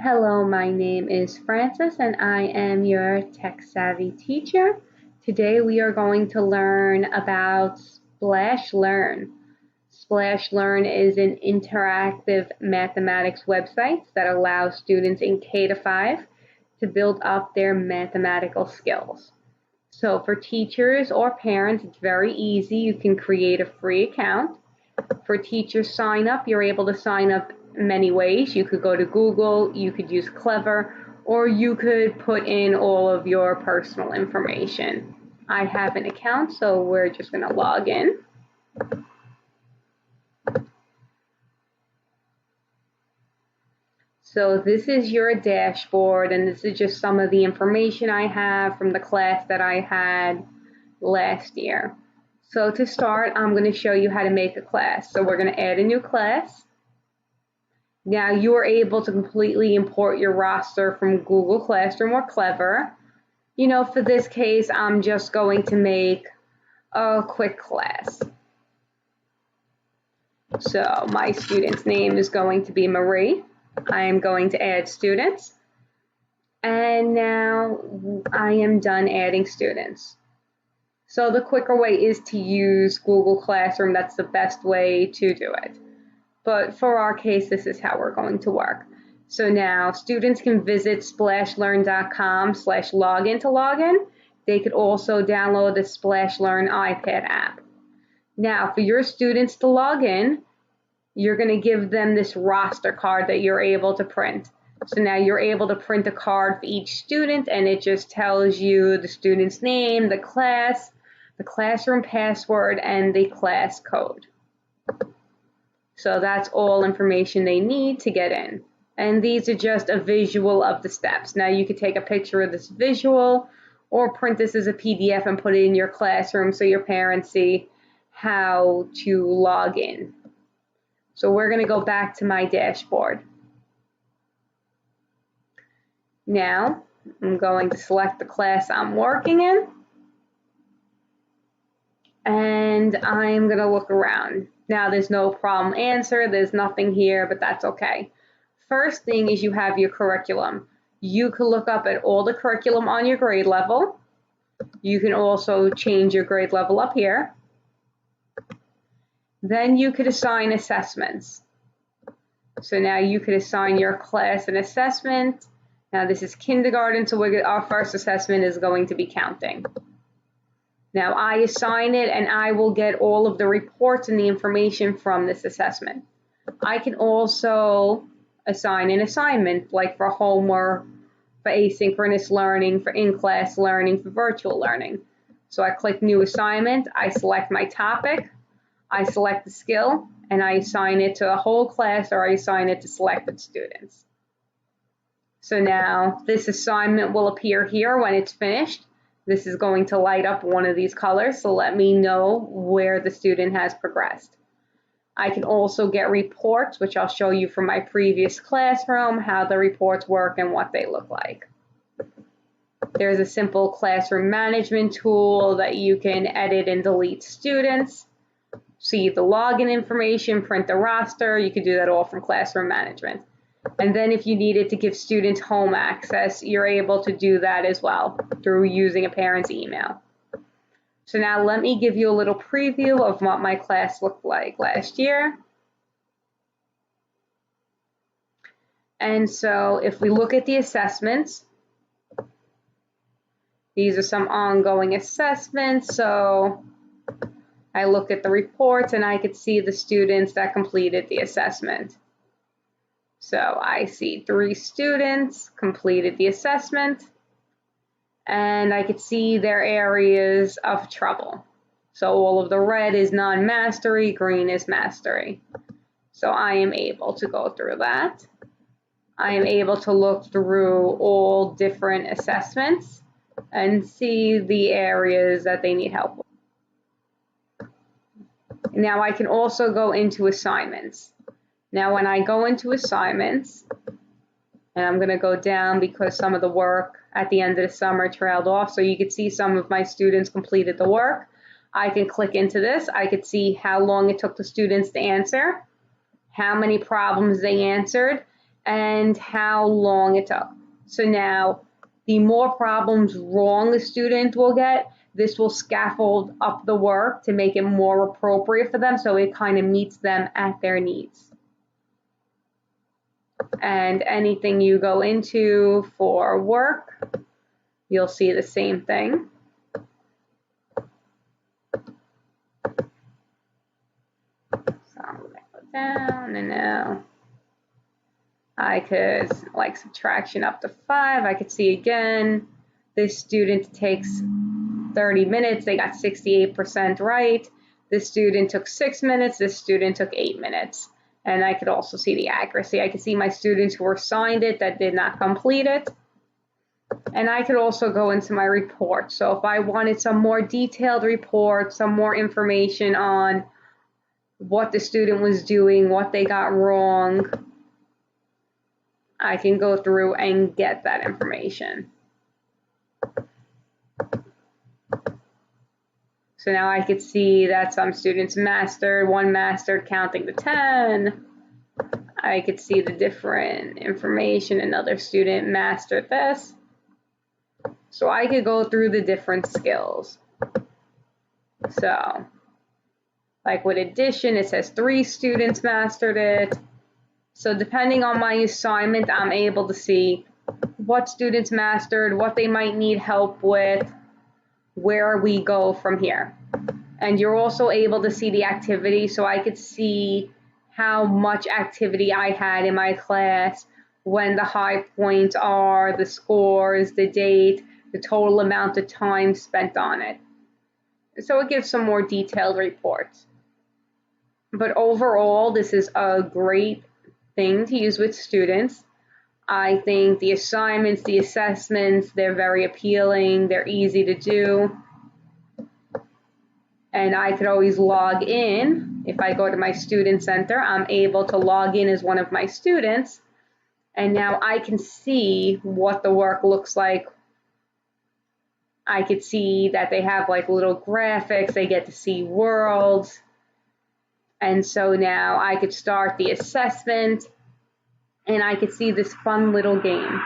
Hello, my name is Frances and I am your tech savvy teacher. Today we are going to learn about Splash Learn. Splash Learn is an interactive mathematics website that allows students in K-5 to build up their mathematical skills. So for teachers or parents, it's very easy. You can create a free account. For teachers sign up, you're able to sign up many ways. You could go to Google, you could use Clever, or you could put in all of your personal information. I have an account, so we're just going to log in. So this is your dashboard, and this is just some of the information I have from the class that I had last year. So to start, I'm going to show you how to make a class. So we're going to add a new class. Now you are able to completely import your roster from Google Classroom or Clever. For this case, I'm just going to make a quick class. So my student's name is going to be Marie. I am going to add students. And now I am done adding students. So the quicker way is to use Google Classroom. That's the best way to do it. But for our case, this is how we're going to work. So now students can visit splashlearn.com/login to login. They could also download the Splash Learn iPad app. Now for your students to log in, you're going to give them this roster card that you're able to print. So now you're able to print a card for each student, and it just tells you the student's name, the class, the classroom password, and the class code. So that's all information they need to get in. And these are just a visual of the steps. Now you could take a picture of this visual or print this as a PDF and put it in your classroom so your parents see how to log in. So we're going to go back to my dashboard. Now I'm going to select the class I'm working in. And I'm going to look around. Now there's no problem answer, there's nothing here, but that's okay. First thing is you have your curriculum. You can look up at all the curriculum on your grade level. You can also change your grade level up here. Then you could assign assessments. So now you could assign your class an assessment. Now this is kindergarten, so our first assessment is going to be counting. Now I assign it and I will get all of the reports and the information from this assessment. I can also assign an assignment like for homework, for asynchronous learning, for in-class learning, for virtual learning. So I click new assignment, I select my topic, I select the skill, and I assign it to a whole class or I assign it to selected students. So now this assignment will appear here when it's finished. This is going to light up one of these colors, so let me know where the student has progressed. I can also get reports, which I'll show you from my previous classroom, how the reports work and what they look like. There's a simple classroom management tool that you can edit and delete students, see the login information, print the roster. You can do that all from classroom management. And then if you needed to give students home access, you're able to do that as well through using a parent's email. So now let me give you a little preview of what my class looked like last year. And so if we look at the assessments, these are some ongoing assessments. So I look at the reports and I could see the students that completed the assessment. So I see 3 students completed the assessment, and I could see their areas of trouble. So all of the red is non-mastery, green is mastery. So I am able to go through that. I am able to look through all different assessments and see the areas that they need help with. Now I can also go into assignments. Now when I go into assignments, and I'm going to go down because some of the work at the end of the summer trailed off, so you could see some of my students completed the work. I can click into this. I could see how long it took the students to answer, how many problems they answered, and how long it took. So now, the more problems wrong the student will get, this will scaffold up the work to make it more appropriate for them, so it kind of meets them at their needs. And anything you go into for work, you'll see the same thing. So I'm going to go down, and now I could, like, subtraction up to 5. I could see again, this student takes 30 minutes. They got 68% right. This student took 6 minutes. This student took 8 minutes. And I could also see the accuracy. I could see my students who were assigned it that did not complete it. And I could also go into my report. So if I wanted some more detailed report, some more information on what the student was doing, what they got wrong, I can go through and get that information. So now I could see that some students mastered, one mastered counting to 10. I could see the different information. Another student mastered this. So I could go through the different skills. So, like with addition, it says 3 students mastered it. So depending on my assignment, I'm able to see what students mastered, what they might need help with, where we go from here. And you're also able to see the activity, so I could see how much activity I had in my class, when the high points are, the scores, the date, the total amount of time spent on it. So it gives some more detailed reports. But overall, this is a great thing to use with students. I think the assignments, the assessments, they're very appealing, they're easy to do. And I could always log in. If I go to my student center, I'm able to log in as one of my students. And now I can see what the work looks like. I could see that they have like little graphics, they get to see worlds. And so now I could start the assessment, and I could see this fun little game.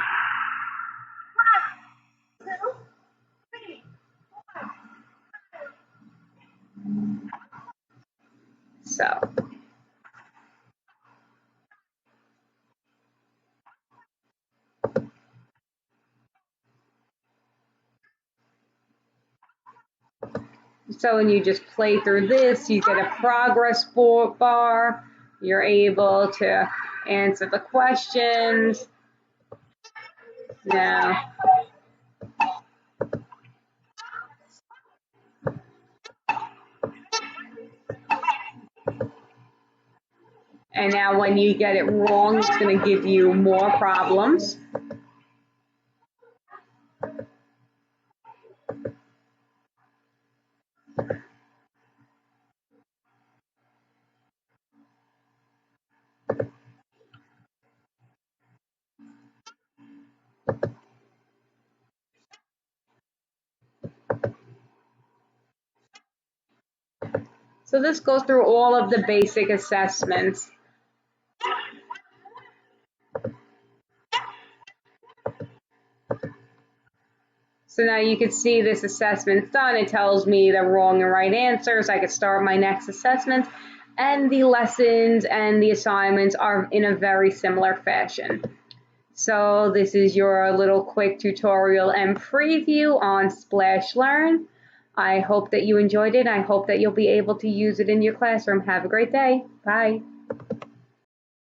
So when you just play through this, you get a progress bar. You're able to answer the questions. Now, and now when you get it wrong, it's going to give you more problems. So this goes through all of the basic assessments. So now you can see this assessment's done. It tells me the wrong and right answers. I could start my next assessment, and the lessons and the assignments are in a very similar fashion. So this is your little quick tutorial and preview on Splash Learn. I hope that you enjoyed it. I hope that you'll be able to use it in your classroom. Have a great day. Bye.